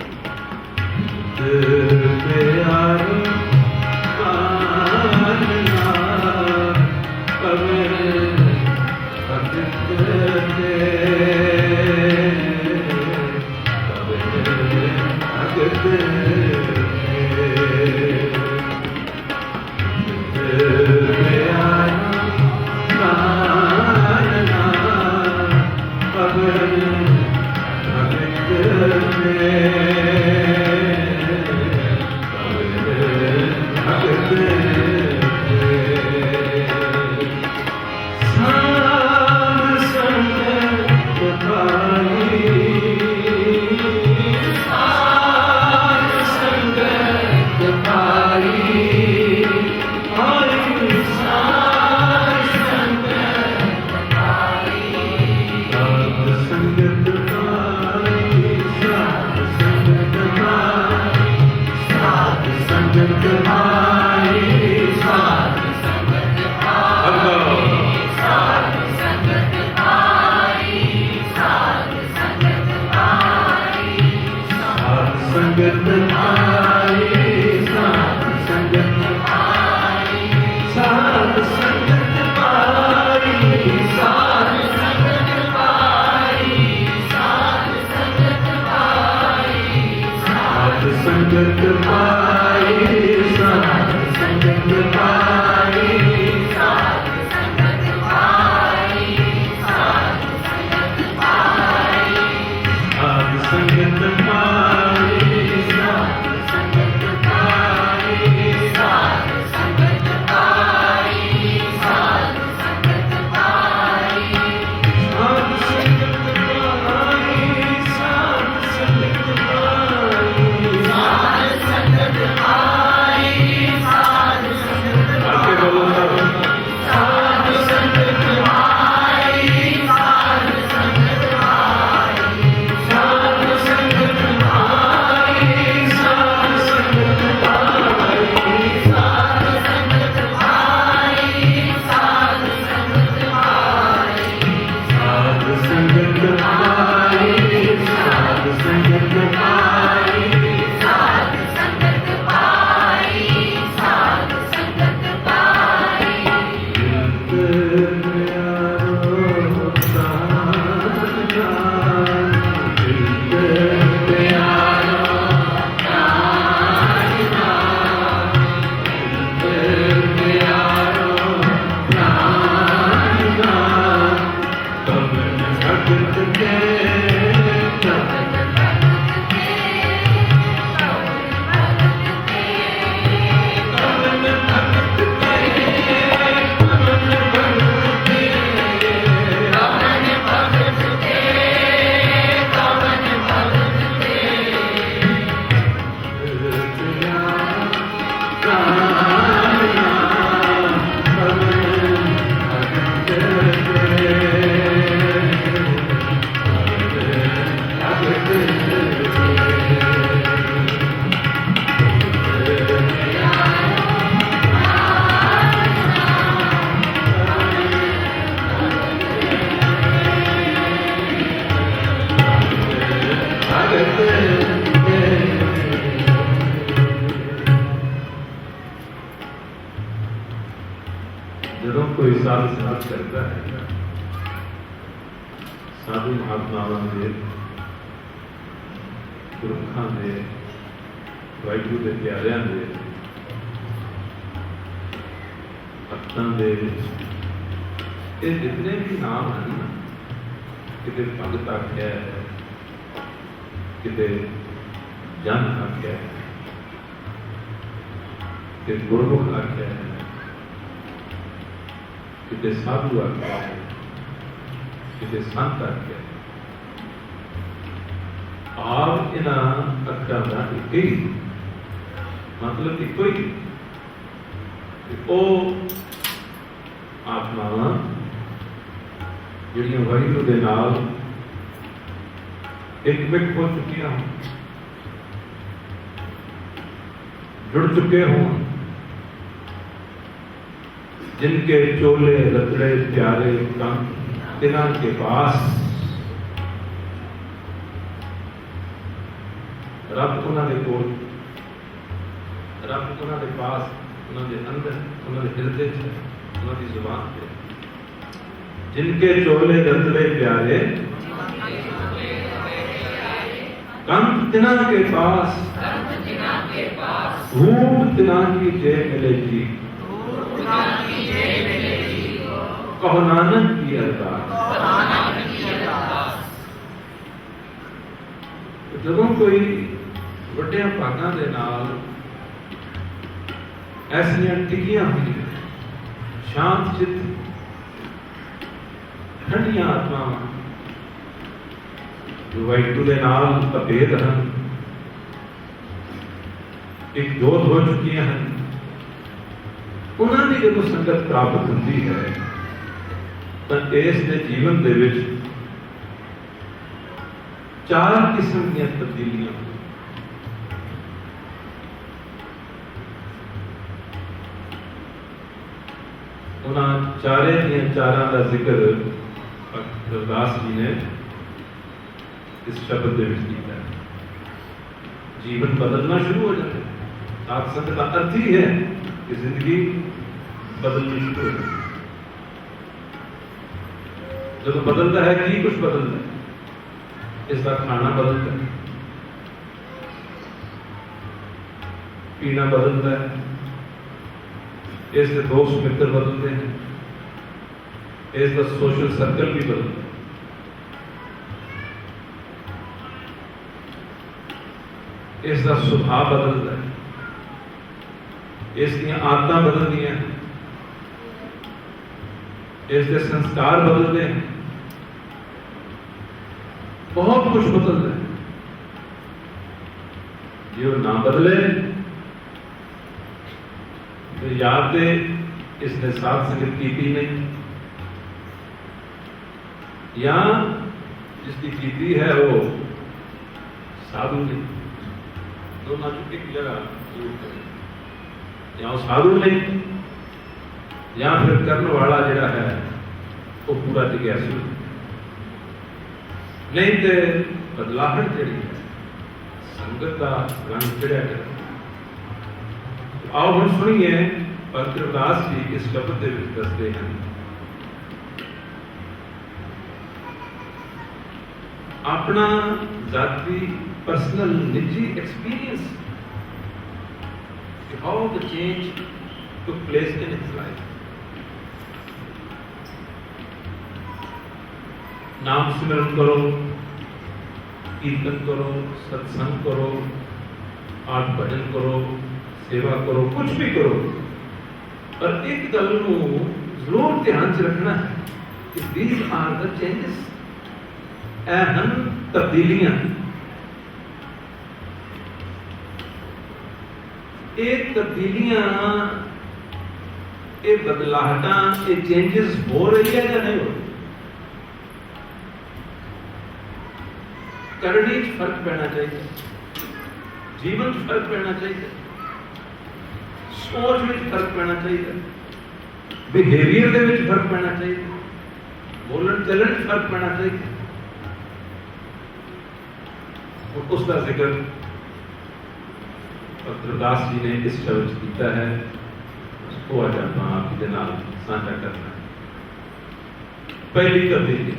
संगत पाई, साध संगत पाई, साध संगत पाई, साध संगत पाई, साध संगत पाई, साध संगत पाई, साध संगत पाई, साध संगत पाई, साध संगत पाई, साध संगत पाई, साध संगत पाई, साध संगत आगे बोलो सब। साध संगत पाई, साध संगत पाई, साध संगत पाई, साध संगत पाई, साध संगत पाई, साध संगत पाई, साध संगत पाई, साध संगत पाई, साध संगत पाई, साध संगत पाई, दिल प्यारो प्राण जान, दिल प्यारो प्राण जान, दिल प्यारो प्राण जान, कवन भगत के कवन भगत के, कवन भगत के, कवन भगत के, कवन भगत के, कवन भगत के, प्राण जान, कवन भगत के, ਜਦੋਂ ਕੋਈ ਸਾਧ ਸੰਗਤ ਕਰਦਾ ਹੈ, ਸਾਧੂ ਮਹਾਤਮਾਵਾਂ ਦੇ, ਗੁਰਮੁਖਾਂ ਦੇ, ਵਾਹਿਗੁਰੂ ਦੇ ਪਿਆਰਿਆਂ ਦੇ, ਭਗਤਾਂ ਦੇ, ਇਹ ਜਿਤਨੇ ਵੀ ਨਾਮ ਹਨ, ਕਿਤੇ ਭਗਤ ਆਖਿਆ ਹੈ, ਕਿਤੇ ਜਨ ਆਖਿਆ ਹੈ, ਕਿਤੇ ਗੁਰਮੁਖ ਆਖਿਆ ਹੈ, ਕਿਤੇ ਸਾਧੂ ਆਖਿਆ ਹੈ, ਕਿਤੇ ਸੰਤ ਆਖਿਆ ਹੈ। ਆਪ ਇਹਨਾਂ ਅੱਖਰਾਂ ਦਾ ਇੱਕ ਹੀ ਮਤਲਬ ਇੱਕੋ ਹੀ, ਉਹ ਆਤਮਾਵਾਂ ਜਿਹੜੀਆਂ ਵਾਹਿਗੁਰੂ ਦੇ ਨਾਲ ਇੱਕ ਹੋ ਚੁੱਕੀਆਂ ਹੋਣ, जुड़ चुके हों, जिनके चोले रतड़े प्यारे कम तिना के पास रब उन्होंने कोल, रब उन्होंने पास, उन्होंने अंदर, उन्होंने हृदय से, उन्होंने जुबान पे, जिनके चोले रतड़े प्यारे कम तिना के पास, धूप तिना की जय मिलेगी, कहो नानक की अरदास। ਜਦੋਂ ਕੋਈ ਵੱਡਿਆਂ ਭਾਗਾਂ ਦੇ ਨਾਲ ਐਸੀਆਂ ਟਿਕੀਆਂ ਹੋਈਆਂ ਸ਼ਾਂਤ ਚਿੱਤ ਠੰਡੀਆਂ ਆਤਮਾਵਾਂ ਜੋ ਵਾਹਿਗੁਰੂ ਦੇ ਨਾਲ ਅਭੇਦ ਹਨ, ਇੱਕ ਜੋਤ ਹੋ ਚੁੱਕੀਆਂ ਹਨ, ਉਹਨਾਂ ਦੀ ਜਦੋਂ ਸੰਗਤ ਪ੍ਰਾਪਤ ਹੁੰਦੀ ਹੈ ਤਾਂ ਇਸ ਦੇ ਜੀਵਨ ਦੇ ਵਿੱਚ ਚਾਰ ਕਿਸਮ ਦੀਆਂ ਤਬਦੀਲੀਆਂ ਉਹਨਾਂ ਚਾਰੇ ਦੀਆਂ ਚਾਰਾਂ ਦਾ ਜ਼ਿਕਰ ਗੁਰਦਾਸ ਜੀ ਨੇ ਇਸ ਸ਼ਬਦ ਦੇ ਵਿੱਚ ਕੀਤਾ ਹੈ। ਜੀਵਨ ਬਦਲਣਾ ਸ਼ੁਰੂ ਹੋ ਜਾਂਦਾ ਹੈ। ਸਾਧ ਸੰਗਤ ਦਾ ਅਰਥ ਹੀ ਹੈ ਕਿ ਜ਼ਿੰਦਗੀ ਬਦਲਣੀ ਸ਼ੁਰੂ ਹੋ ਜਾਂਦੀ ਹੈ। ਜਦੋਂ ਬਦਲਦਾ ਹੈ ਕੀ ਕੁਝ ਬਦਲਦਾ ਹੈ? ਇਸ ਦਾ ਖਾਣਾ ਬਦਲਦਾ ਹੈ, पीना बदलता है, इसके दोस्त मित्र बदलते हैं, इसका सोशल सर्कल भी बदलता है। इसका सुभाव बदलता है, इसकी आदत बदलती हैं, इसके संस्कार बदलते हैं, बहुत कुछ बदलता है। जो ना बदले तो याद दे इसने साथ संगत की नहीं, या जिसकी कीती है वो साधु नहीं, दोनों की एक जगह जरूर करें, या वो साधु नहीं या फिर करने वाला जड़ा है वो पूरा जिज्ञासु नहीं। तो बदलाहट जी संगत का रंग चढ़िया कर। आओ हम सुनिए भगत रविदास जी इस शब्द के दसते हैं, अपना जाति पर्सनल निजी experience, how the change took place in his life. नाम सिमरन करो, कीर्तन करो, सत्संग करो, पाठ भजन करो, सेवा करो, कुछ भी करो, पर एक गल नूं जरूर ध्यान च रखना है कि these are the changes, अहम तब्दीलियां। एक तब्दीलियां, ये बदलाहटा, ये चेंजेस हो रही है या नहीं हो रही? करनी फर्क पैना चाहिए, जीवन फर्क पैना चाहिए, सोच में फर्क पैना चाहिए, बिहेवियर के फर्क पैना चाहिए, बोलन चलन फर्क पैना चाहिए। और उसका जिक्र भगत रविदास जी ने इस शब्द किया है, उसको आज आपके नाल साझा करना है। पहली तब्दीली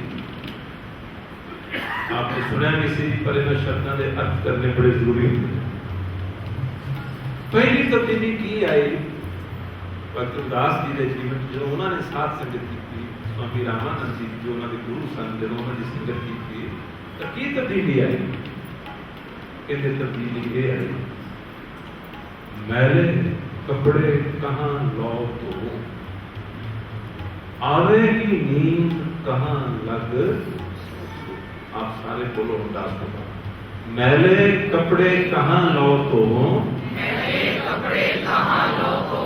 आपने सुना भी सी, पर इन शब्दों के अर्थ करने बड़े जरूरी होते हैं। पहली तब्दीली की आई भगत रविदास जी के जीवन जो उन्होंने साथ संगत की, स्वामी रामानंद जी जो उन्होंने गुरु सन, जो उन्होंने संगत की, तो की तब्दीली आई? कहते तब्दीली ये आई, मैले कपड़े कहाँ लौ तो, आवेगी नींद कहाँ लग। आप सारे बोलो उदास होगा, मैले कपड़े कहाँ लो तो, मैले कपड़े कहाँ लो तो,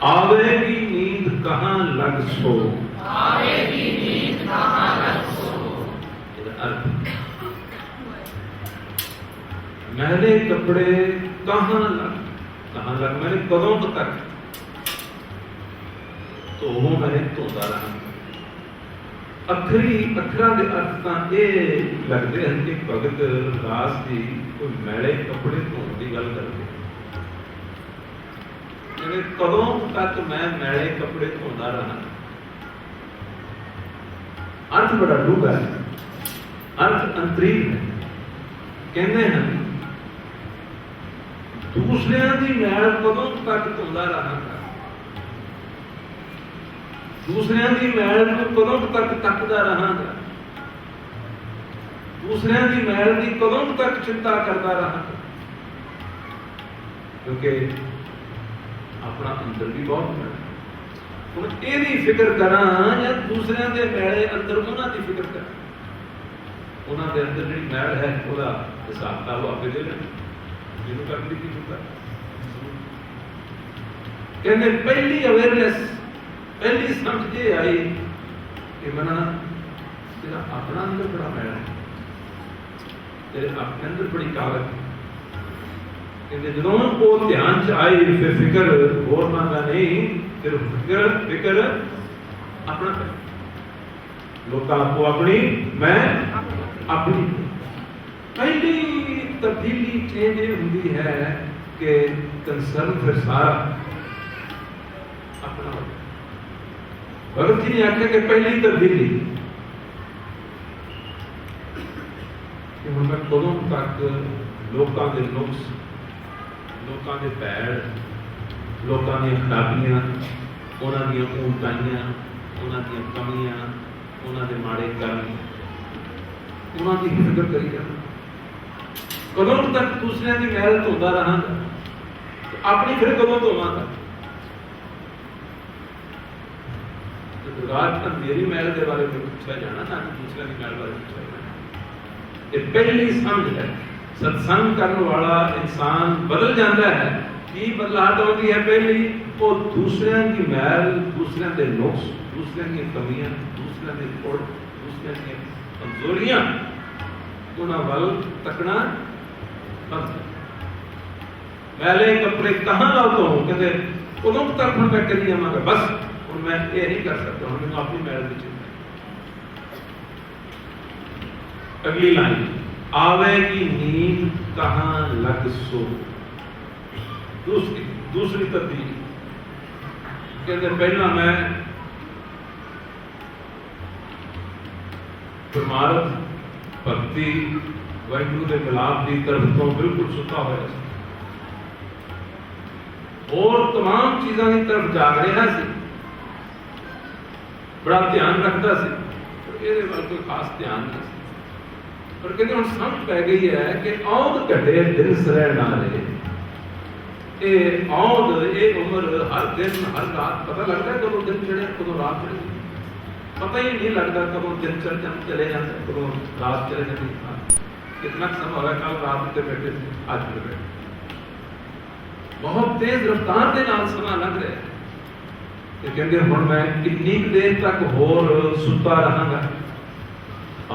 आवेगी नींद कहाँ लग सो, आवेगी नींद कहाँ लग सो। अर्थ, मैले कपड़े कहाँ लग, मैंने कदों तक तो वो मैंने धोता रहा। अखरी अखरा के अर्थ तो ये लगते हैं कि भगत रविदास जी कोई मैले कपड़े धोने की गल करते, कदों तक मैं मैले कपड़े धोता रहा। अर्थ बड़ा डूंगा है, अर्थ अंतरीन है। कहते हैं दूसरिया की मैल कदों तक धोता रहा, दूसरिया की मैल को कदों तक तकदा रहा, दूसरिया की मैल की कदों तक चिंता करता रहा, क्योंकि अपना अंदर भी बहुत मैल। हुण इहदी फिक्र करा या दूसरिया के मैले अंदर उन्होंने फिक्र करा, उन्होंने अंदर जी मैल है वह हिसाब किताब आपे दे लेना, जिन्होंने करती की होता। कहते पहली अवेयरनेस, पहली समझ ये आई कि मना तेरा अपना अंदर बड़ा मैल है, तेरे अपने अंदर बड़ी कावत है। कहते जो वो ध्यान च आई फिर फिक्र होर मांगा नहीं, फिर फिक्र अपना कर, लोग आपको अपनी, मैं अपनी। पहली तब्दीली चेंज ये होती है कि कंसर्न फिर सारा अपना। भगत जी ने आख्या कि पहली तब्दीली कि मैं कदों तक लोगों के नुक्स, लोगों के पैड़, लोगों दी खराबियां, उन्हां दी ऊंचाइयां, उन्हां दी कमियां, उन्हां दे माड़े कर्म, उन्हां दी फिक्र करी जाना। कदों तक दूसरे की महल धोंदा रहांगा, अपनी फिर कदों धोवांगा? आज तक मेरी महल के बारे में पूछा जाना, ना कि दूसरे की महल बारे पूछा जाना। ये पहली समझ है। सत्संग करने वाला इंसान बदल जाता है। की बदलाहट होती है? पहली वो दूसरे की महल, दूसरे के नुक्स, दूसरे की कमियां, दूसरे के गुण, दूसरे की कमजोरियां, उन्होंने वल तकना बंद। मैले कपड़े कहाँ लाता हूँ, कहते उदों तक हम मैं करी जावांगा, बस और मैं ये नहीं कर सकता हूँ, मैं अपनी महल की चिंता। अगली लाइन, आवेगी नींद कहाँ लग सो। दूसरी तब्दीली कहते पहला मैं परमार्थ भक्ति वाहिगुरु के मिलाप की तरफ तो बिल्कुल सुता हुआ और तमाम चीज़ों की तरफ जाग रहा सी, बड़ा ध्यान रखता सी, ये कोई खास ध्यान नहीं। पर कहते हम समझ पै गई है कि औंध घटे दिन सरह ना रहे। ये औंध, ये उम्र, हर दिन हर रात पता लगता है कदों दिन चढ़े कदों रात चढ़े, पता ही नहीं लगता कदों दिन चले जाते कदों रात चले जाती। कितना समय हो रहा, कल रात के बैठे थे, आज भी बैठे, बहुत तेज रफ्तार के नाल समय लग रहा है। कहते हुण मैं कितनी देर तक होर सुता रहांगा।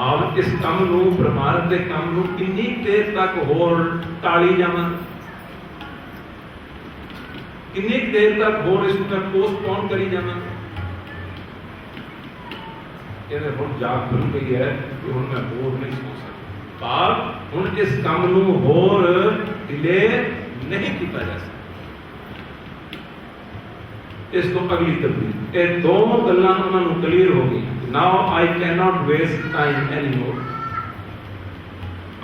आप इस काम नूं, परमार्थ के काम नूं कितनी देर तक होर टाली जावां, कितनी देर तक होर इसनूं मैं पोस्टपोन करी जावां। कहते हुण जाग खुल गई है कि हुण मैं होर नहीं सो सकता। भाव हुण इस काम नूं होर डिले नहीं किया जा सकता। इस तो अगली तब्दीली, ये दो गल्लां उन्होंने क्लीयर हो गई। Now I can not waste time any more,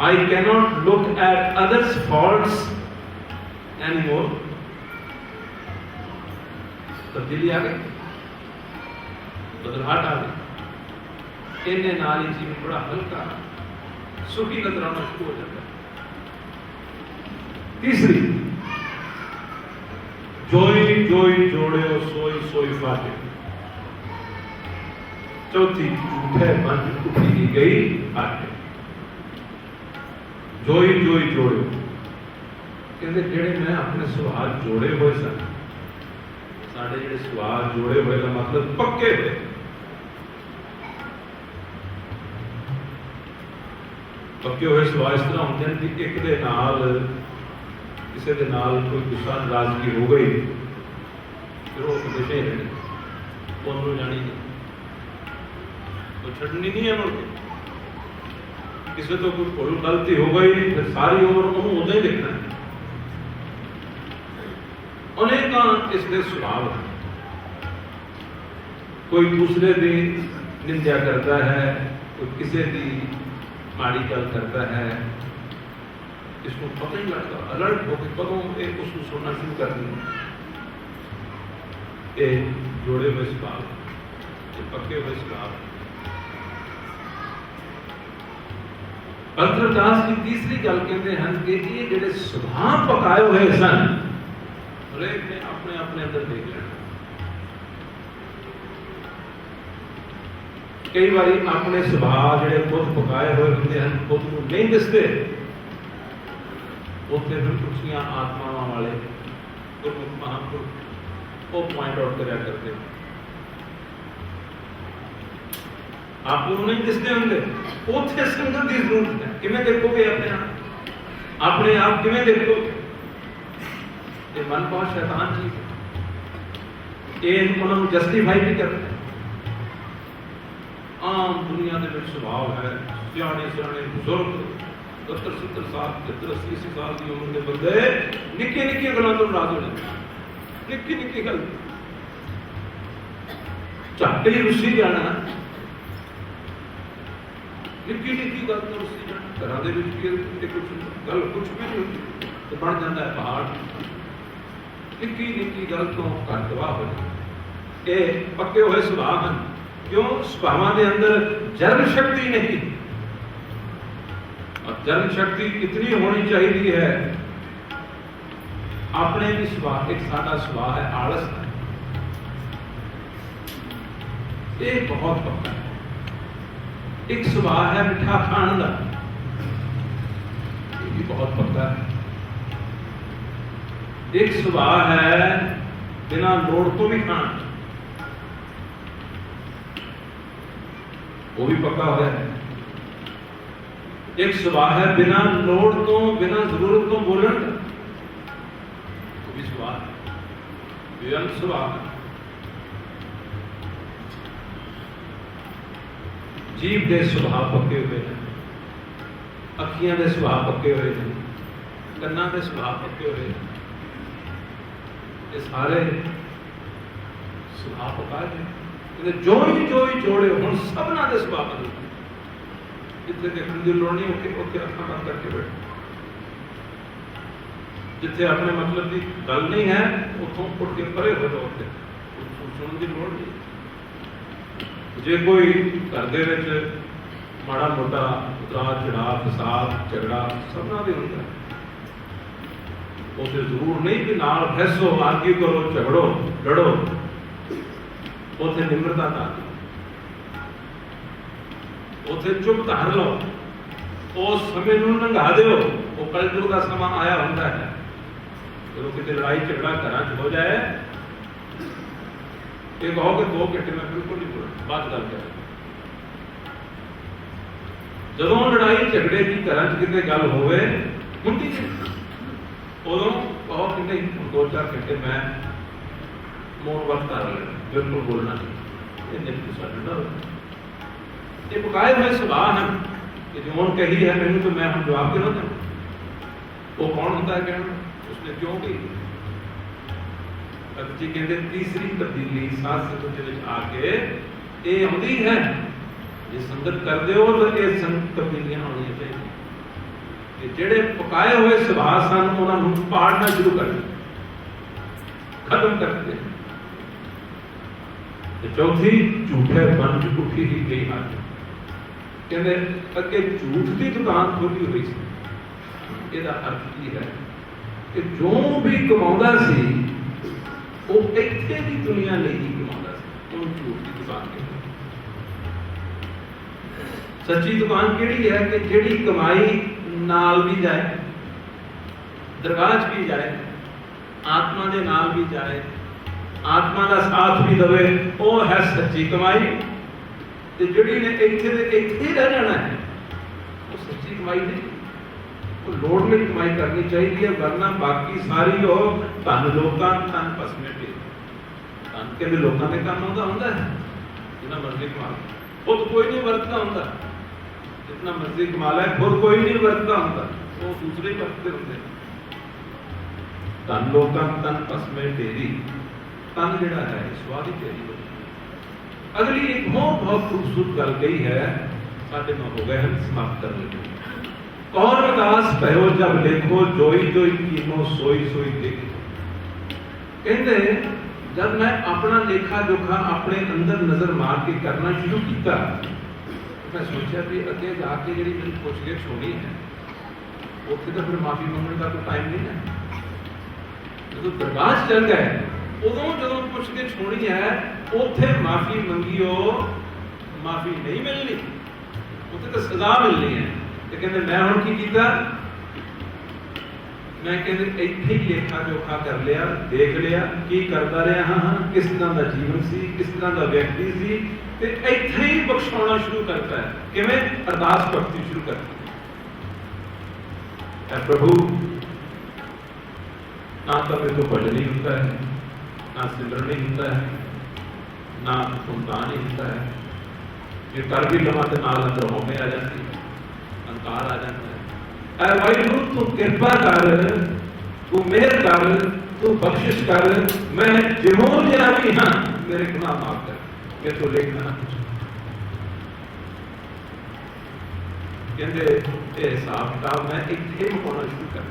I can not look at others faults any more. तब्दीली आ गई, बदलाहट आ गई। इन्हें नाल ही जीवन बड़ा हल्का सुखी नजर आना शुरू हो जाता है। तीसरी, जोई जोई जोड़े सोई सोई फाटे। चौथी, झूठे मन उठी की गई फाटे। जोई जोई जोड़े, कहते जेड़े मैं अपने सुभाव जोड़े हुए सन, साढ़े जेड़े सुभाव जोड़े हुए का मतलब पक्के हुए। पक्के हुए सुभाव इस तरह होंगे कि एक दे नाल किसी के नाल कोई गुस्सा नाराजगी हो गई, फिर वो हमेशा ही रहने, उन्होंने जानी नहीं, तो छड़नी नहीं है मुड़ के। किसी तो कोई भूल गलती हो गई, फिर सारी उम्र उन्होंने उदा ही देखना है। अनेक इसके स्वभाव है। कोई दूसरे की निंदा करता है, कोई किसी की माड़ी गल करता है, इसको पता नहीं लगता, अलर्ट होकर कदों एक उसको सुनना शुरू कर दें। ये जोड़े हुए स्वभाव, ये पक्के हुए स्वभाव। अंतरदास की तीसरी गल कहते हैं कि ये जेडे स्वभाव पकाए हुए सन, हरेक ने अपने अपने अंदर देख लेना। कई बार अपने स्वभाव जेडे खुद पकाए हुए होंगे हैं, खुद को नहीं दिसते, उत्थे फिर कुछियां आत्मावां वाले गुरमुख महापुरुष वो पॉइंट आउट करया करते। आप लोग नहीं दिसते होंगे, उत्थे संगत की जरूरत है। किवें देखोगे अपने आप किवें देखोगे? ये मन बहुत शैतान चीज है, ये उन्होंने जस्टिफाई भी करते हैं। आम दुनिया के स्वभाव है, सियाने सियाने बुजुर्ग 70-70 साल 70-80 साल की उम्र के बंदे निक्की निक्की गलों तो नाराज हो जाते, निक्की निक्की गल झट ही रुसी जाना, निक्की निक्की गल तो रुसी जाना। घर के कुछ गल कुछ भी नहीं होती, तो बन जाता है पहाड़। निक्की निक्की गल तो घर तबाह हो जाए। ये पक्के हुए सुभाव हैं। क्यों? सुभावां दे अंदर जन शक्ति नहीं। और जन शक्ति कितनी होनी चाहिए है? अपने भी सुभाव, एक सादा सुभाव है आलस का, ये बहुत पक्का है। एक सुभाव है मिठा खाने का, ये भी बहुत पक्का है। एक सुभाव है बिना लोड़ तो भी खाना, वो भी पक्का हो है। एक सुभाव है बिना लोड़ तो, बिना जरूरत तो बोलने का, वो भी सुभाव है, बेअंत सुभाव है। जीव के सुभाव पक्के हुए हैं, अखियां के सुभाव पक्के हुए हैं, कन्ना के सुभाव पक्के हुए हैं। ये सारे सुभाव पक्का है। जो ही जोड़े हम सबना के सुभाव बदल जिथे देखने की लोड़ नहीं, उत्थे अखां बंद करके बैठो। जिथे अपने मतलब की गल नहीं है उतों उठ के परे हो जाओ, सुनने की लोड़ नहीं। जे कोई घर दे विच माड़ा मोटा उतार चढ़ाव, फसाद, झगड़ा सबना भी होता है। उसे जरूर नहीं कि नाल बहसो, आर्ग्यू करो, झगड़ो, लड़ो। उसे निम्रता धार लो, उसे चुप धार लो, उस समय नूं लंघा दिओ। वो कलयुग का समा आया होता है, जो किसी लड़ाई झगड़ा घर हो जाए, ये कहो कि 2 घंटे में बिल्कुल नहीं बोलना, बात गल करें। जदों लड़ाई झगड़े की घर कितने गल होवे होंदी है, उदों कहो कि नहीं 2-4 घंटे मैं मौन वक्त कर लेना, बिल्कुल बोलना नहीं। ये नहीं साडा डर, ये पकाए हुए सुभाव हैं कि जो उन्होंने कही है मैंने तो मैं हम जवाब क्यों ना दूं। वो कौन होता है कहना, उसने क्यों की? जी कहते तीसरी तब्दीली शास्त्र के आके ये आती है, जे संगत कर दो तो ये तब्दीलियां होनी चाहिए कि जेड़े पकाए हुए सुभाव सन उन्होंने पाड़ना शुरू कर खत्म कर दे। चौथी झूठे मन च उठी ही गई हाथ, कहते अगे झूठ की दुकान खोली हुई सी। इसका अर्थ की है कि जो भी कमांदा सी वो इत्थे की दुनिया नहीं ही कमांदा सी, उन्होंने झूठ की दुकान कहते। सच्ची दुकान केड़ी है कि जेड़ी कमाई नाल भी जाए, दरगाह भी जाए, आत्मा दे नाल भी जाए, आत्मा का साथ भी दवे, वो है सच्ची कमाई। ते जिहड़ी ने इत्थे दे इत्थे रह जाना है वो सच्ची कमाई नहीं, वो लोड़ नहीं कमाई करनी चाहिए, वरना बाकी सारी हो धन लोकां धन पसमेटे। धन के लोगों के काम आउंदा हुंदा है, जिन्ना मर्जी कमा खुद कोई नहीं वरतदा हुंदा, जितना मर्जी कमा ले खुद कोई नहीं वरतदा हुंदा, वो दूसरे ही वरतदे हुंदे। धन लोकां धन पसमेटे, तन जिहड़ा है स्वाद ही तेरी हो। अगली एक बहुत खूबसूरत गल कही है, साढ़े 9 हो गए हम समाप्त कर लेंगे। कौन उदास भयो जब देखो, जोई जोई कीमो सोई सोई देखो। कहते जब मैं अपना लेखा जोखा अपने अंदर नजर मार के करना शुरू किया, तो मैं सोचा भी अगे जाके जी मेरी पुछगिछ होनी है, उत्थे तो फिर माफी मंगने का तो टाइम नहीं है। जो दरबार चल गए उदों जो पुछगिछ होनी है, उत्थे माफी मंगियो, माफी नहीं मिलनी, उत्थे तो सजा मिलनी है। तो कहते मैं हुण की कीता, मैं कहते इत्थे ही लेखा जोखा कर लिया, देख लिया की करता रहा हाँ, किस तरह का जीवन सी, किस तरह का व्यक्ति सी, ते इत्थे ही बख्शाउणा शुरू करता है। किवें? अरदास भक्ति शुरू करती है, प्रभु ना तो मेरे को भजन ही होता है, ना सिमरन ही होता है, ना सुल्तान ही होता है। ये कर भी लवा तो नाल अंदर होमे आ जाती है, अंकार आ जाता है। ऐ वाहिगुरू तू कृपा कर, तू मेहर कर, तू बख्शिश कर, मैं जिहों जिहा भी हाँ मेरे गुनाह माफ कर, मैं तो लेखना ना कुछ। कहते ये हिसाब किताब मैं इत्थे मुकाउणा शुरू कर,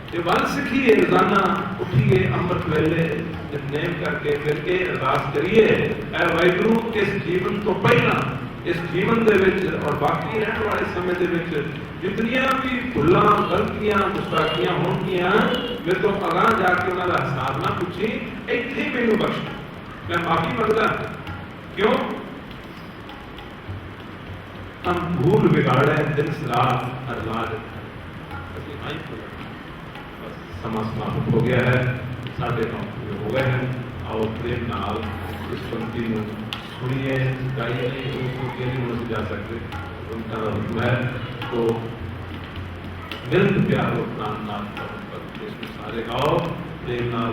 ये वन सीखिए, रोजाना उठिए अमृत वेले नितनेम करके फिर के अरदास करिए, ऐ वाहिगुरू इस जीवन तो पहला इस जीवन दे विच और बाकी रहने वाले समय दे विच जितनियां भी भुल्लां गलतियां गुस्ताखियां होणगियां मेरे तो अगां जाके उन्हां दा हिसाब ना पुछी, इत्थे ही मैनूं बख्श, मैं माफी मंगदा। क्यों? हम भूल बिगाड़े दिन रात अरलाद समा समाप्त हो गया है, साढ़े 9 पूरे हो गए हैं। आओ प्रेम नाल इस पंक्ति में सुनिए, गाइए, नहीं हो जा सकते उनका हुक्म है तो मिलत प्यार और प्राण नाम सारे गाओ प्रेम नाल।